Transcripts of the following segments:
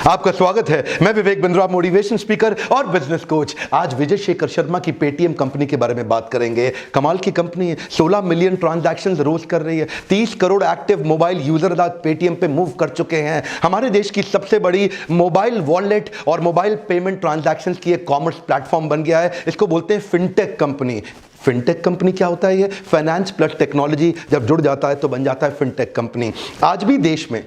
आपका स्वागत है। मैं विवेक बिंद्रा, मोटिवेशन स्पीकर और बिजनेस कोच। आज विजय शेखर शर्मा की पेटीएम कंपनी के बारे में बात करेंगे। कमाल की कंपनी है, 16 मिलियन ट्रांजैक्शंस रोज कर रही है, 30 करोड़ एक्टिव मोबाइल यूजर आज पेटीएम पे मूव कर चुके हैं। हमारे देश की सबसे बड़ी मोबाइल वॉलेट और मोबाइल पेमेंट ट्रांजैक्शंस की एक कॉमर्स प्लेटफॉर्म बन गया है। इसको बोलते हैं फिनटेक कंपनी। फिनटेक कंपनी क्या होता है? ये फाइनेंस प्लस टेक्नोलॉजी जब जुड़ जाता है तो बन जाता है फिनटेक कंपनी। आज भी देश में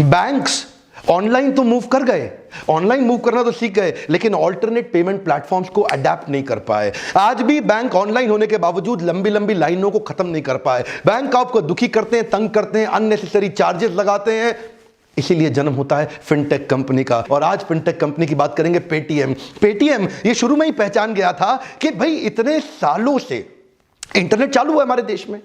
बैंक्स ऑनलाइन तो मूव कर गए, ऑनलाइन मूव करना तो सीख गए, लेकिन ऑल्टरनेट पेमेंट प्लेटफॉर्म्स को अडेप्ट नहीं कर पाए। आज भी बैंक ऑनलाइन होने के बावजूद लंबी लंबी लाइनों को खत्म नहीं कर पाए। बैंक आपको दुखी करते हैं, तंग करते हैं, अननेसेसरी चार्जेस लगाते हैं। इसीलिए जन्म होता है फिनटेक कंपनी का। और आज फिनटेक कंपनी की बात करेंगे पेटीएम। पेटीएम ये शुरू में ही पहचान गया था कि भाई इतने सालों से इंटरनेट चालू है हमारे देश में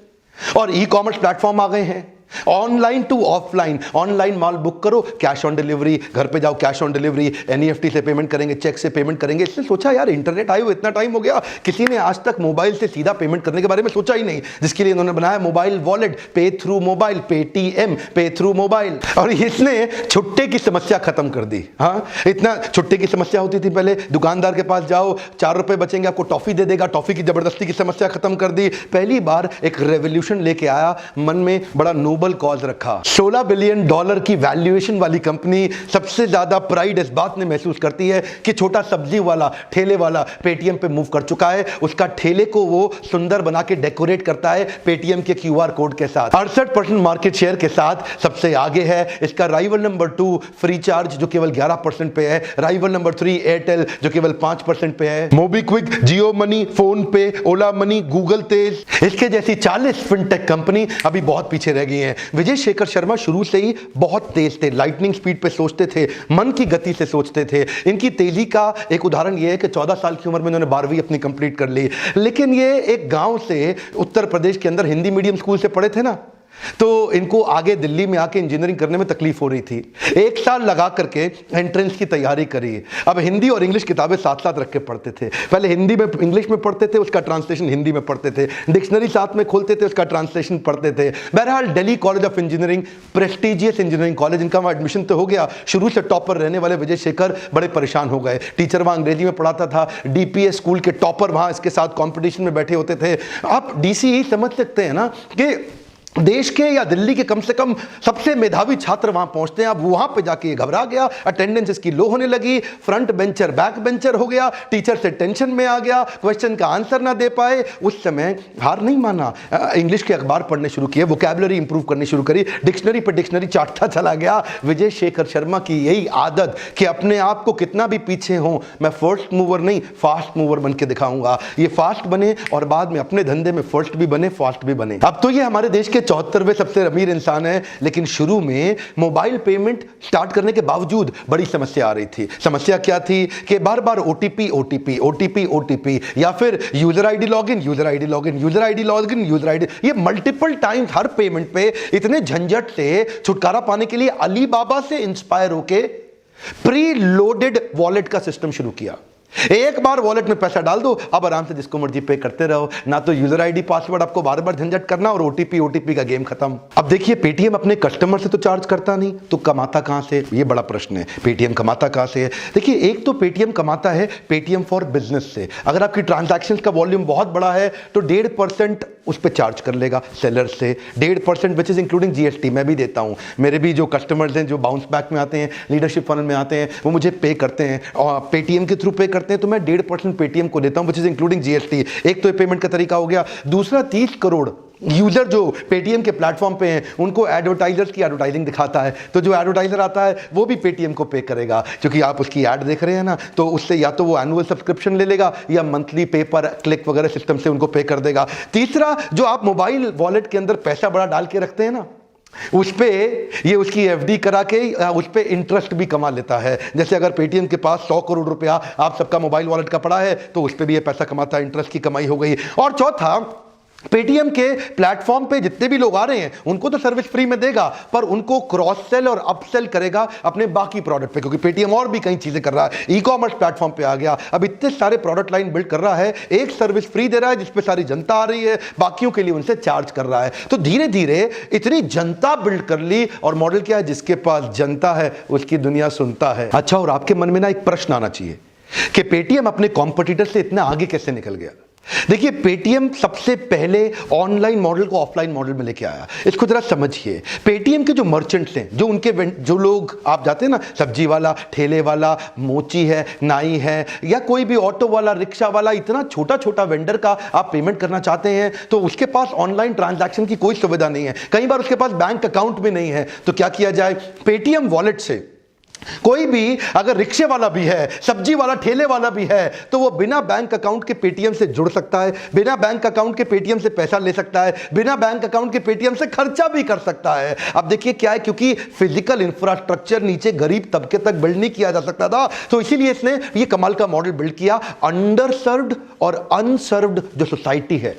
और ई कॉमर्स प्लेटफॉर्म आ गए हैं, ऑनलाइन टू ऑफलाइन। ऑनलाइन माल बुक करो, कैश ऑन डिलीवरी, घर पे जाओ कैश ऑन डिलीवरी, एनईएफटी से पेमेंट करेंगे, चेक से पेमेंट करेंगे। इसने सोचा यार इंटरनेट आए हुए इतना टाइम हो गया, किसी ने आज तक मोबाइल से सीधा पेमेंट करने के बारे में सोचा ही नहीं, जिसके लिए इन्होंने बनाया मोबाइल वॉलेट, पे थ्रू मोबाइल, पेटीएम, पे थ्रू मोबाइल। और इसने छुट्टे की समस्या खत्म कर दी। हाँ, इतना छुट्टे की समस्या होती थी पहले, दुकानदार के पास जाओ, 4 रुपए बचेंगे आपको टॉफी दे देगा, टॉफी की जबरदस्ती की समस्या खत्म कर दी। पहली बार एक रेवोल्यूशन लेके आया, मन में बड़ा नोबल कॉज रखा। $16 बिलियन की वैल्यूएशन वाली कंपनी। सबसे ज्यादा प्राइड इस बात में महसूस करती है कि छोटा सब्जी वाला, ठेले वाला पेटीएम पे मूव कर चुका है। उसका ठेले को वो सुंदर बना के डेकोरेट करता है पेटीएम के क्यूआर कोड के साथ। 68% मार्केट शेयर के साथ सबसे आगे है। इसका राइवल नंबर 2 फ्री चार्ज जो केवल 11% पे है। राइवल नंबर 3 एयरटेल जो केवल 5% पे है। मोबीक्विक, जियो मनी, फोन पे, ओला मनी, गूगल तेज, इसके जैसी 40 फिनटेक कंपनी अभी बहुत पीछे रह गई हैं। विजय शेखर शर्मा शुरू से ही बहुत तेज थे, लाइटनिंग स्पीड पे सोचते थे, मन की गति से सोचते थे। इनकी तेजी का एक उदाहरण यह है कि 14 साल की उम्र में इन्होंने 12वीं अपनी कंप्लीट कर ली। लेकिन ये एक गांव से, उत्तर प्रदेश के अंदर हिंदी मीडियम स्कूल से पढ़े थे ना, तो इनको आगे दिल्ली में आके इंजीनियरिंग करने में तकलीफ हो रही थी। 1 साल लगा करके एंट्रेंस की तैयारी करी। अब हिंदी और इंग्लिश किताबें साथ साथ रख के पढ़ते थे। पहले हिंदी में इंग्लिश में पढ़ते थे, उसका ट्रांसलेशन हिंदी में पढ़ते थे, डिक्शनरी साथ में खोलते थे, उसका ट्रांसलेशन पढ़ते थे। बहरहाल Delhi college of engineering, prestigious engineering college, इनका वहाँ एडमिशन तो हो गया। शुरू से टॉपर रहने वाले विजय शेखर बड़े परेशान हो गए। टीचर वहाँ अंग्रेजी में पढ़ाता था, डीपीएस स्कूल के टॉपर वहाँ इसके साथ कॉम्पिटिशन में बैठे होते थे। आप डीसी समझ सकते हैं ना कि देश के या दिल्ली के कम से कम सबसे मेधावी छात्र वहां पहुंचते हैं। अब वहां पे जाके घबरा गया, अटेंडेंस इसकी लो होने लगी, फ्रंट बेंचर बैक बेंचर हो गया, टीचर से टेंशन में आ गया, क्वेश्चन का आंसर ना दे पाए। उस समय हार नहीं माना, इंग्लिश के अखबार पढ़ने शुरू किए, वोकैबुलरी इंप्रूव करनी शुरू करी, डिक्शनरी पर डिक्शनरी चाटता चला गया। विजय शेखर शर्मा की यही आदत कि अपने आप को कितना भी पीछे हो, मैं फर्स्ट मूवर नहीं फास्ट मूवर बन के दिखाऊंगा। ये फास्ट बने और बाद में अपने धंधे में फर्स्ट भी बने, फास्ट भी बने। अब तो ये हमारे देश के 74वें सबसे अमीर इंसान है। लेकिन शुरू में मोबाइल पेमेंट स्टार्ट करने के बावजूद बड़ी समस्या आ रही थी। समस्या क्या थी कि बार बार ओटीपी ओटीपी ओटीपी ओटीपी, या फिर user ID login, user ID login, user ID login, user ID, ये मल्टीपल टाइम्स हर पेमेंट पे। इतने झंझट से छुटकारा पाने के लिए अली बाबा से इंस्पायर होके प्री लोडेड वॉलेट का सिस्टम शुरू किया। एक बार वॉलेट में पैसा डाल दो, अब आराम से जिसको मर्जी पे करते रहो, ना तो यूजर आईडी पासवर्ड आपको बार बार झंझट करना, और ओटीपी का गेम खत्म। अब देखिए, पेटीएम अपने कस्टमर से तो चार्ज करता नहीं, तो कमाता कहां से? ये बड़ा प्रश्न है। पेटीएम कमाता कहां से है? देखिए, एक तो पेटीएम कमाता है पेटीएम फॉर बिजनेस से। अगर आपकी ट्रांजैक्शंस का वॉल्यूम बहुत बड़ा है तो 1.5% उस पर चार्ज कर लेगा सेलर से। 1.5% विच इज इंक्लूडिंग जीएसटी। मैं भी देता हूं, मेरे भी जो कस्टमर्स हैं जो बाउंस बैक में आते हैं, लीडरशिप फनल में आते हैं, वो मुझे पे करते हैं और पेटीएम के थ्रू पे करते हैं, तो मैं 1.5% पेटीएम को देता हूं, विच इज इंक्लूडिंग जीएसटी। एक तो ये पेमेंट का तरीका हो गया। दूसरा, 30 करोड़ यूजर जो पेटीएम के प्लेटफॉर्म पे हैं, उनको एडवर्टाइजर्स की एडवर्टाइजिंग दिखाता है, तो जो एडवर्टाइजर आता है वो भी पेटीएम को पे करेगा, क्योंकि आप उसकी ऐड देख रहे हैं ना, तो उससे या तो वो एनुअल सब्सक्रिप्शन ले लेगा या मंथली पे पर क्लिक वगैरह सिस्टम से उनको पे कर देगा। तीसरा, जो आप मोबाइल वॉलेट के अंदर पैसा बड़ा डाल के रखते हैं ना, उस पे ये उसकी एफडी करा के उस पे इंटरेस्ट भी कमा लेता है। जैसे अगर पेटीएम के पास 100 करोड़ रुपया आप सबका मोबाइल वॉलेट का पड़ा है, तो उस पे भी ये पैसा कमाता है, इंटरेस्ट की कमाई हो गई। और चौथा, पेटीएम के प्लेटफॉर्म पे जितने भी लोग आ रहे हैं उनको तो सर्विस फ्री में देगा, पर उनको क्रॉस सेल और अपसेल करेगा अपने बाकी प्रोडक्ट पे, क्योंकि पेटीएम और भी कई चीजें कर रहा है, ई कॉमर्स प्लेटफॉर्म पे आ गया, अब इतने सारे प्रोडक्ट लाइन बिल्ड कर रहा है, एक सर्विस फ्री दे रहा है जिसपे सारी जनता आ रही है, बाकियों के लिए उनसे चार्ज कर रहा है। तो धीरे धीरे इतनी जनता बिल्ड कर ली, और मॉडल क्या है, जिसके पास जनता है उसकी दुनिया सुनता है। अच्छा, और आपके मन में ना एक प्रश्न आना चाहिए कि पेटीएम अपने कॉम्पिटिटर से इतना आगे कैसे निकल गया। देखिए, पेटीएम सबसे पहले ऑनलाइन मॉडल को ऑफलाइन मॉडल में लेके आया। इसको जरा समझिए, पेटीएम के जो मर्चेंट्स हैं, जो उनके जो लोग आप जाते हैं ना, सब्जी वाला, ठेले वाला, मोची है, नाई है, या कोई भी ऑटो वाला, रिक्शा वाला, इतना छोटा छोटा वेंडर का आप पेमेंट करना चाहते हैं तो उसके पास ऑनलाइन ट्रांजैक्शन की कोई सुविधा नहीं है, कई बार उसके पास बैंक अकाउंट भी नहीं है। तो क्या किया जाए, पेटीएम वॉलेट से कोई भी अगर रिक्शे वाला भी है, सब्जी वाला, ठेले वाला भी है, तो वो बिना बैंक अकाउंट के पेटीएम से जुड़ सकता है, बिना बैंक अकाउंट के पेटीएम से पैसा ले सकता है, बिना बैंक अकाउंट के पेटीएम से खर्चा भी कर सकता है। अब देखिए क्या है, क्योंकि फिजिकल इंफ्रास्ट्रक्चर नीचे गरीब तबके तक बिल्ड नहीं किया जा सकता था, तो इसीलिए इसने ये कमाल का मॉडल बिल्ड किया। अंडर सर्व्ड और अनसर्व्ड जो सोसाइटी है,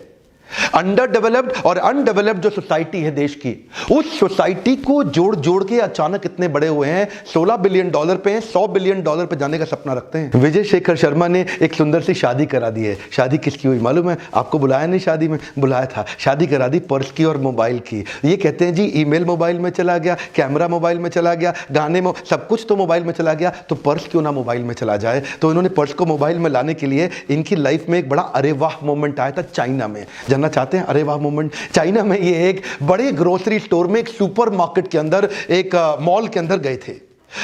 अंडर डेवलप्ड और अनडेवलप्ड जो सोसाइटी है देश की, उस सोसाइटी को जोड़ जोड़ के अचानक इतने बड़े हुए हैं, $16 बिलियन पे हैं, $100 बिलियन पे जाने का सपना रखते हैं। विजय शेखर शर्मा ने एक सुंदर सी शादी करा दी है। शादी किसकी हुई मालूम है आपको? बुलाया नहीं, शादी में बुलाया था, शादी करा दी पर्स की और मोबाइल की। ये कहते हैं जी ईमेल मोबाइल में चला गया, कैमरा मोबाइल में चला गया, गाने में, सब कुछ तो मोबाइल में चला गया, तो पर्स क्यों ना मोबाइल में चला जाए। तो इन्होंने पर्स को मोबाइल में लाने के लिए इनकी लाइफ में एक बड़ा अरे वाह मोमेंट आया था चाइना में। जानना चाहते हैं अरे वाह मोमेंट? चाइना में ये एक बड़े ग्रोसरी स्टोर में, एक सुपरमार्केट के अंदर, एक मॉल के अंदर गए थे।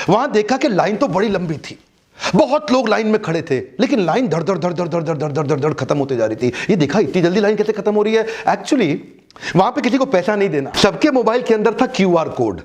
वहां देखा कि लाइन तो बड़ी लंबी थी, बहुत लोग लाइन में खड़े थे, लेकिन लाइन धड़ धड़ धड़ धड़ धड़ धड़ धड़ धड़ धड़ खत्म होती जा रही थी। ये देखा इतनी जल्दी लाइन कैसे खत्म हो रही है। एक्चुअली वहां पे किसी को पैसा नहीं देना, सबके मोबाइल के अंदर था क्यूआर कोड,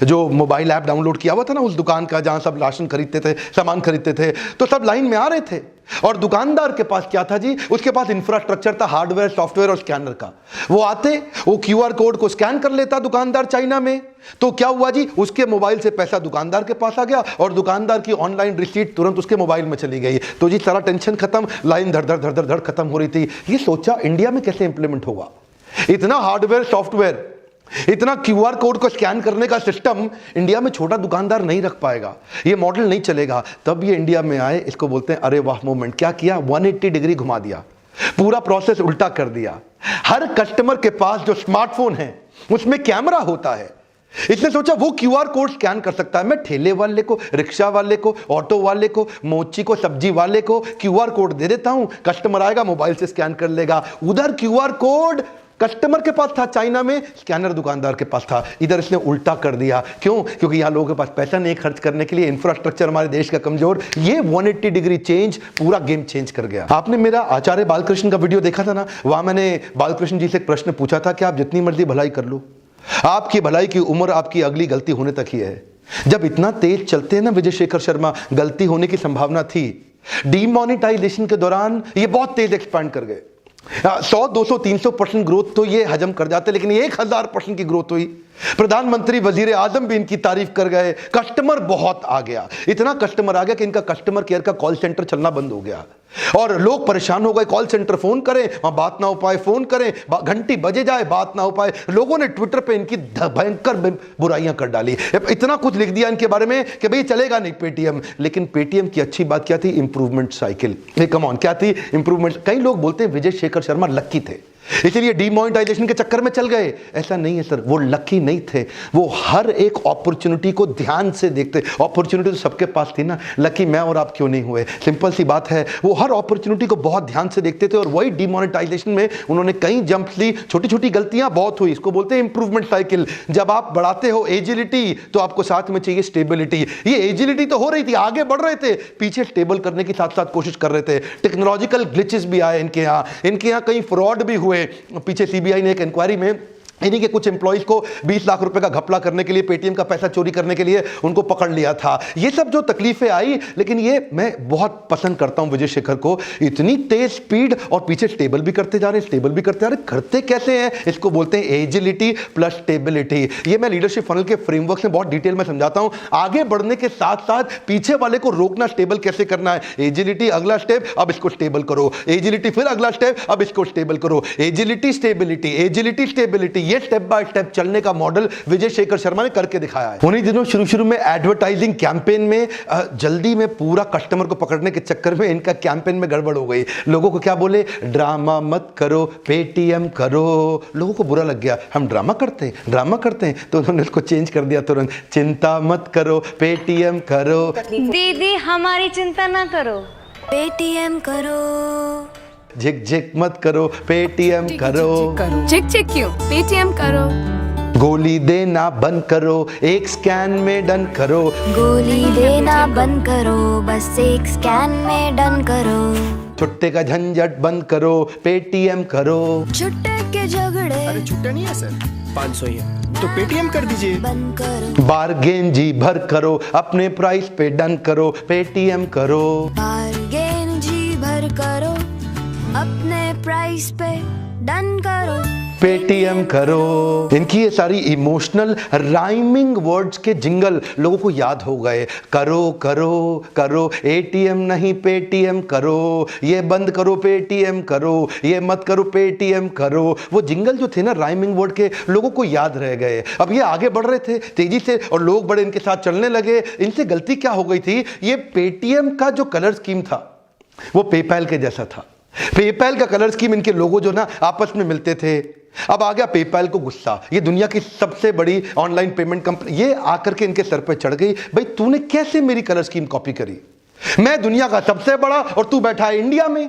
जो मोबाइल ऐप डाउनलोड किया हुआ था ना उस दुकान का जहां सब राशन खरीदते थे, सामान खरीदते थे, तो सब लाइन में आ रहे थे। और दुकानदार के पास क्या था जी? उसके पास इंफ्रास्ट्रक्चर था, हार्डवेयर, सॉफ्टवेयर और स्कैनर का। वो आते, वो क्यूआर कोड को स्कैन कर लेता दुकानदार चाइना में, तो क्या हुआ जी, उसके मोबाइल से पैसा दुकानदार के पास आ गया और दुकानदार की ऑनलाइन रिसीट तुरंत उसके मोबाइल में चली गई। तो जी सारा टेंशन खत्म, लाइन धड़ धड़ धड़ धड़ धड़ खत्म हो रही थी। ये सोचा इंडिया में कैसे इंप्लीमेंट होगा, इतना हार्डवेयर, सॉफ्टवेयर, इतना क्यूआर कोड को स्कैन करने का सिस्टम इंडिया में छोटा दुकानदार नहीं रख पाएगा, ये मॉडल नहीं चलेगा। तब ये इंडिया में आए, इसको बोलते हैं अरे वाह मोमेंट। क्या किया? 180 डिग्री घुमा दिया, पूरा प्रोसेस उल्टा कर दिया। हर कस्टमर के पास जो स्मार्टफोन है उसमें कैमरा होता है। इसने सोचा वो क्यूआर कोड स्कैन कर सकता है, मैं ठेले वाले को, रिक्शा वाले को, ऑटो वाले को, मोची को, सब्जी वाले को क्यूआर कोड दे देता हूं, कस्टमर आएगा मोबाइल से स्कैन कर लेगा। उधर क्यूआर कोड कस्टमर के पास था चाइना में, स्कैनर दुकानदार के पास था। इधर इसने उल्टा कर दिया। क्यों? क्योंकि यहां लोगों के पास पैसा नहीं खर्च करने के लिए, इंफ्रास्ट्रक्चर हमारे देश का कमजोर। ये 180 डिग्री चेंज पूरा गेम चेंज कर गया। आपने मेरा आचार्य बालकृष्ण का वीडियो देखा था ना, वहां मैंने बालकृष्ण जी से एक प्रश्न पूछा था कि आप जितनी मर्जी भलाई कर लो, आपकी भलाई की उम्र आपकी अगली गलती होने तक ही है। जब इतना तेज चलते हैं ना विजय शेखर शर्मा, गलती होने की संभावना थी। डीमोनेटाइजेशन के दौरान ये बहुत तेज एक्सपैंड कर गए। 100, 200, 300% ग्रोथ तो ये हजम कर जाते, लेकिन 1000% की ग्रोथ हुई। प्रधानमंत्री, वजीर आजम भी इनकी तारीफ कर गए। कस्टमर बहुत आ गया, इतना कस्टमर आ गया कि इनका कस्टमर केयर का कॉल सेंटर चलना बंद हो गया और लोग परेशान हो गए। कॉल सेंटर फोन करें, वहां बात ना हो पाए, फोन करें, घंटी बजे जाए, बात ना हो पाए। लोगों ने ट्विटर पे इनकी भयंकर बुराइयां कर डाली, इतना कुछ लिख दिया इनके बारे में कि भाई चलेगा नहीं पेटीएम। लेकिन पेटीएम की अच्छी बात क्या थी? Improvement cycle. कम ऑन, क्या थी इंप्रूवमेंट? कई लोग बोलते हैं विजय शेखर शर्मा लक्की थे, इसीलिए डीमोनेटाइजेशन के चक्कर में चल गए। ऐसा नहीं है सर, वो लकी नहीं थे, वो हर एक अपॉर्चुनिटी को ध्यान से देखते। अपॉर्चुनिटी तो सबके पास थी ना, लकी मैं और आप क्यों नहीं हुए? सिंपल सी बात है, वो हर अपॉर्चुनिटी को बहुत ध्यान से देखते थे और वही डीमोनेटाइजेशन में उन्होंने कई जंप्स ली। छोटी छोटी गलतियां बहुत हुई, इसको बोलते हैं इंप्रूवमेंट साइकिल। जब आप बढ़ाते हो एजिलिटी तो आपको साथ में चाहिए स्टेबिलिटी। ये एजिलिटी तो हो रही थी, आगे बढ़ रहे थे, पीछे स्टेबल करने की साथ साथ कोशिश कर रहे थे। टेक्नोलॉजिकल ग्लिचेस भी आए इनके यहाँ कई फ्रॉड भी हुए। पीछे सीबीआई ने एक इंक्वायरी में इन्हीं के कुछ एम्प्लॉइज को 20 लाख रुपए का घपला करने के लिए, पेटीएम का पैसा चोरी करने के लिए उनको पकड़ लिया था। ये सब जो तकलीफें आई, लेकिन ये मैं बहुत पसंद करता हूं विजय शेखर को, इतनी तेज स्पीड और पीछे स्टेबल भी करते जा रहे हैं, स्टेबल भी करते जा रहे हैं। करते कैसे हैं? इसको बोलते हैं एजिलिटी प्लस स्टेबिलिटी। ये मैं लीडरशिप फनल के फ्रेमवर्क में बहुत डिटेल में समझाता हूं। आगे बढ़ने के साथ साथ पीछे वाले को रोकना, स्टेबल कैसे करना है। एजिलिटी अगला स्टेप, अब इसको स्टेबल करो। एजिलिटी फिर अगला स्टेप, अब इसको स्टेबल करो। एजिलिटी स्टेबिलिटी, एजिलिटी स्टेबिलिटी, ये स्टेप बाय स्टेप चलने का मॉडल विजय शेखर शर्मा ने करके दिखाया है। उन्हीं दिनों शुरू में एडवर्टाइजिंग कैंपेन में जल्दी में पूरा कस्टमर को पकड़ने के चक्कर में इनका कैंपेन में गड़बड़ हो गई। लोगों को क्या बोले? ड्रामा मत करो, पेटीएम करो। लोगों को बुरा लग गया, हम ड्रामा करते हैं, तो उन्होंने उसको चेंज कर दिया तुरंत, चिंता मत करो, पेटीएम करो। दीदी हमारी चिंता ना करो, पेटीएम करो। झिक झिक मत करो, पेटीएम करो। झिक झिक क्यों? पेटीएम करो। गोली देना बंद करो, एक स्कैन में डन करो। गोली देना बंद करो, बस एक स्कैन में डन करो। छुट्टे का झंझट बंद करो, पेटीएम करो। छुट्टे के झगड़े, अरे छुट्टा नहीं है सर, 500 ही है, तो पेटीएम कर दीजिए। बंद करो। बार्गेन जी भर करो, अपने प्राइस पे डन करो, पेटीएम करो। बार्गेन जी भर करो, अपने प्राइस पे डन करो, पेटीएम करो। इनकी ये सारी इमोशनल राइमिंग वर्ड्स के जिंगल लोगों को याद हो गए। करो करो करो, एटीएम नहीं पेटीएम करो, ये बंद करो पेटीएम करो, ये मत करो पेटीएम करो। वो जिंगल जो थे ना राइमिंग वर्ड के, लोगों को याद रह गए। अब ये आगे बढ़ रहे थे तेजी से और लोग बड़े इनके साथ चलने लगे। इनसे गलती क्या हो गई थी? ये पेटीएम का जो कलर स्कीम था वो पेपैल के जैसा था। पेपैल का कलर स्कीम, इनके लोगो जो ना आपस में मिलते थे। अब आ गया पेपैल को गुस्सा, ये दुनिया की सबसे बड़ी ऑनलाइन पेमेंट कंपनी, ये आकर के इनके सर पे चढ़ गई, भाई तूने कैसे मेरी कलर स्कीम कॉपी करी? मैं दुनिया का सबसे बड़ा और तू बैठा है इंडिया में,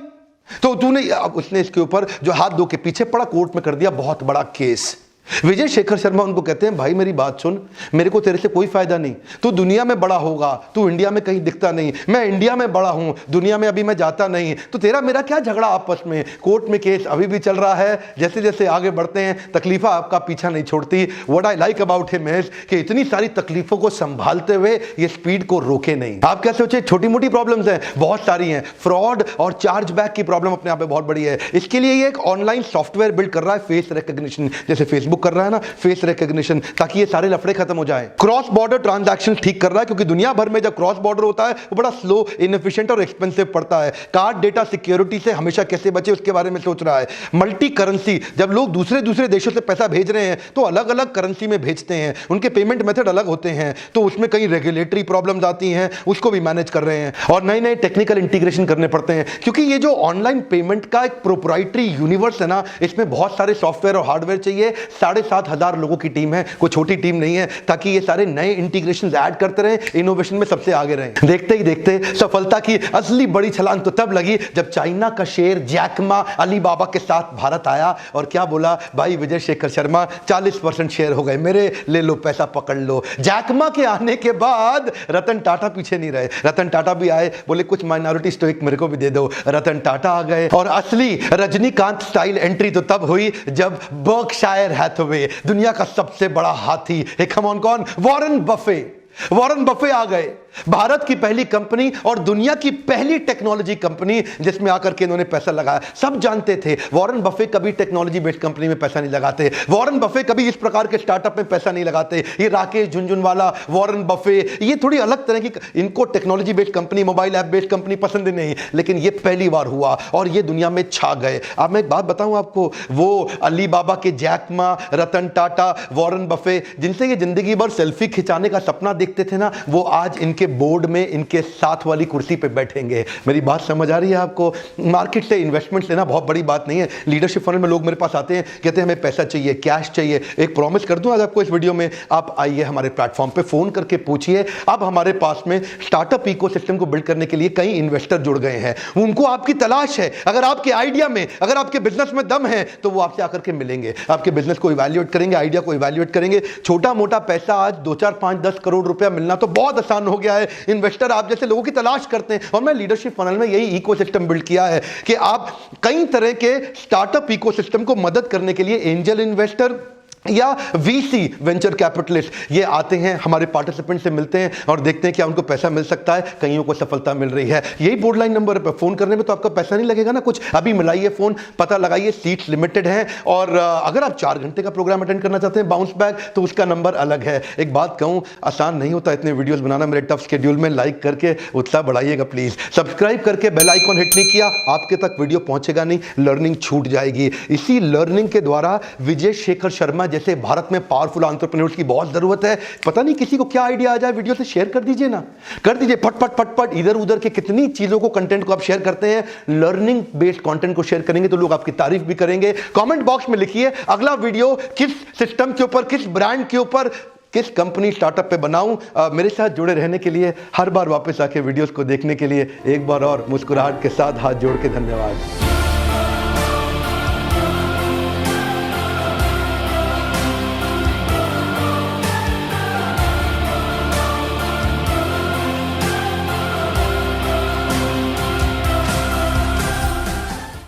तो तूने। अब उसने इसके ऊपर जो हाथ धो के पीछे पड़ा, कोर्ट में कर दिया बहुत बड़ा केस। विजय शेखर शर्मा उनको कहते हैं, भाई मेरी बात सुन, मेरे को तेरे से कोई फायदा नहीं। तू दुनिया में बड़ा होगा, तू इंडिया में कहीं दिखता नहीं। मैं इंडिया में बड़ा हूं, दुनिया में अभी मैं जाता नहीं, तो तेरा मेरा क्या झगड़ा आपस में? कोर्ट में केस अभी भी चल रहा है। जैसे जैसे आगे बढ़ते हैं, तकलीफा आपका पीछा नहीं छोड़ती। What I like about him is कि इतनी सारी तकलीफों को संभालते हुए ये स्पीड को रोके नहीं। आप क्या सोचे? छोटी मोटी प्रॉब्लम्स हैं, बहुत सारी हैं। फ्रॉड और चार्ज बैक की प्रॉब्लम अपने आप में बहुत बड़ी है। इसके लिए ये एक ऑनलाइन सॉफ्टवेयर बिल्ड कर रहा है, फेस रिकॉग्निशन, जैसे फेसबुक कर रहा है ना, फेस रिकॉग्निशन, ताकि ये सारे लफड़े खत्म हो जाएं। क्रॉस बॉर्डर ट्रांजैक्शन ठीक कर रहा है, क्योंकि दुनिया भर में जब क्रॉस बॉर्डर होता है वो बड़ा स्लो, इनएफिशिएंट और एक्सपेंसिव पड़ता है। कार्ड डेटा सिक्योरिटी से हमेशा कैसे बचे उसके बारे में सोच रहा है। मल्टी करेंसी, जब लोग दूसरे दूसरे देशों से पैसा भेज रहे हैं तो अलग अलग करेंसी में भेजते हैं, उनके पेमेंट मेथड अलग होते हैं, तो उसमें कई रेगुलेटरी प्रॉब्लम्स आती हैं, उसको भी मैनेज कर रहे हैं। और नए नए टेक्निकल इंटीग्रेशन करने पड़ते हैं, क्योंकि ये जो ऑनलाइन पेमेंट का एक प्रोप्राइटरी यूनिवर्स है ना, इसमें बहुत सारे सॉफ्टवेयर और हार्डवेयर चाहिए। 7,500 लोगों की टीम है, कोई छोटी टीम नहीं है, ताकि ये सारे नए इंटीग्रेशन ऐड करते रहे, इनोवेशन में सबसे आगे रहे। देखते ही देखते सफलता की असली बड़ी छलांग तो तब लगी जब चाइना का शेर जैक मा अलीबाबा के साथ भारत आया और क्या बोला, भाई विजय शेखर शर्मा 40% शेयर हो गए मेरे, ले लो पैसा पकड़ लो। जैक मा के आने के बाद रतन टाटा पीछे नहीं रहे। रतन टाटा भी आए, बोले कुछ माइनॉरिटी स्टॉक मेरे को भी दे दो। रतन टाटा आ गए और असली रजनीकांत स्टाइल एंट्री तो तब हुई जब बर्कशायर हैथवे, दुनिया का सबसे बड़ा हाथी, कम ऑन, कौन? Warren Buffett. वॉरेन बफे आ गए, भारत की पहली कंपनी और दुनिया की पहली टेक्नोलॉजी कंपनी जिसमें आकर के इन्होंने पैसा लगाया। सब जानते थे वॉरेन बफे कभी टेक्नोलॉजी बेस्ड कंपनी में पैसा नहीं लगाते, वॉरेन बफे कभी इस प्रकार के स्टार्टअप में पैसा नहीं लगाते। ये राकेश झुनझुनवाला, वॉरेन बफे, ये थोड़ी अलग तरह की, इनको technology based company, mobile app based company पसंद नहीं, लेकिन ये पहली बार हुआ और ये दुनिया में छा गए। अब मैं एक बात बताऊं आपको, वो अली बाबा के Jack Ma, Ratan Tata, Warren Buffett, जिनसे ये जिंदगी भर सेल्फी खिंचाने का सपना देखते थे ना, वो आज इनके बोर्ड में इनके साथ वाली कुर्सी पे बैठेंगे। मेरी बात समझ आ रही है आपको? मार्केट से इन्वेस्टमेंट लेना बहुत बड़ी बात नहीं है। लीडरशिप फनल में लोग मेरे पास आते हैं, कहते हैं हमें पैसा चाहिए, कैश चाहिए। एक प्रॉमिस कर दूं आज आपको इस वीडियो में, आप आइए हमारे प्लेटफॉर्म पे, फोन करके पूछिए। अब हमारे पास में स्टार्टअप इकोसिस्टम को बिल्ड करने के लिए कई इन्वेस्टर जुड़ गए हैं, उनको आपकी तलाश है। अगर आपके आइडिया में, अगर आपके बिजनेस में दम है तो वो आपसे आकर के मिलेंगे, आपके बिजनेस को इवैल्यूएट करेंगे, आइडिया को इवैल्यूएट करेंगे। छोटा मोटा पैसा आज 2, 4, 5, 10 करोड़ रुपया मिलना तो बहुत आसान हो गया है। इन्वेस्टर आप जैसे लोगों की तलाश करते हैं, और मैं लीडरशिप फनल में यही इकोसिस्टम बिल्ड किया है कि आप कई तरह के स्टार्टअप इकोसिस्टम को मदद करने के लिए एंजल इन्वेस्टर, या वीसी वेंचर कैपिटलिस्ट, ये आते हैं हमारे पार्टिसिपेंट से मिलते हैं और देखते हैं क्या उनको पैसा मिल सकता है, कईयों को सफलता मिल रही है। यही बोर्ड लाइन नंबर पर फोन करने में तो आपका पैसा नहीं लगेगा ना कुछ। अभी मिलाइए फोन, पता लगाइए, सीट्स लिमिटेड हैं। और अगर आप 4 घंटे का प्रोग्राम अटेंड करना चाहते हैं बाउंस बैक, तो उसका नंबर अलग है। एक बात कहूं, आसान नहीं होता इतने वीडियोस बनाना मेरे टफ शेड्यूल में। लाइक करके उत्साह बढ़ाइएगा प्लीज। सब्सक्राइब करके बेल आइकॉन हिट नहीं किया, आपके तक वीडियो पहुंचेगा नहीं, लर्निंग छूट जाएगी। इसी लर्निंग के द्वारा विजय शेखर शर्मा जैसे भारत में पावरफुल एंटरप्रेन्योर्स की बहुत जरूरत है। पता नहीं किसी को क्या आइडिया आ जाए, वीडियो से शेयर कर दीजिए ना, कर दीजिए फटफट फटफट। इधर उधर के कितनी चीजों को, कंटेंट को आप शेयर करते हैं। लर्निंग बेस्ड कंटेंट को शेयर करेंगे तो लोग आपकी तारीफ भी करेंगे। कमेंट बॉक्स में लिखिए अगला वीडियो किस सिस्टम के ऊपर, किस ब्रांड के ऊपर, किस कंपनी स्टार्टअप पे बनाऊं। मेरे साथ जुड़े रहने के लिए, हर बार वापस आके वीडियोस को देखने के लिए एक बार और मुस्कुराहट के साथ हाथ जोड़ के धन्यवाद।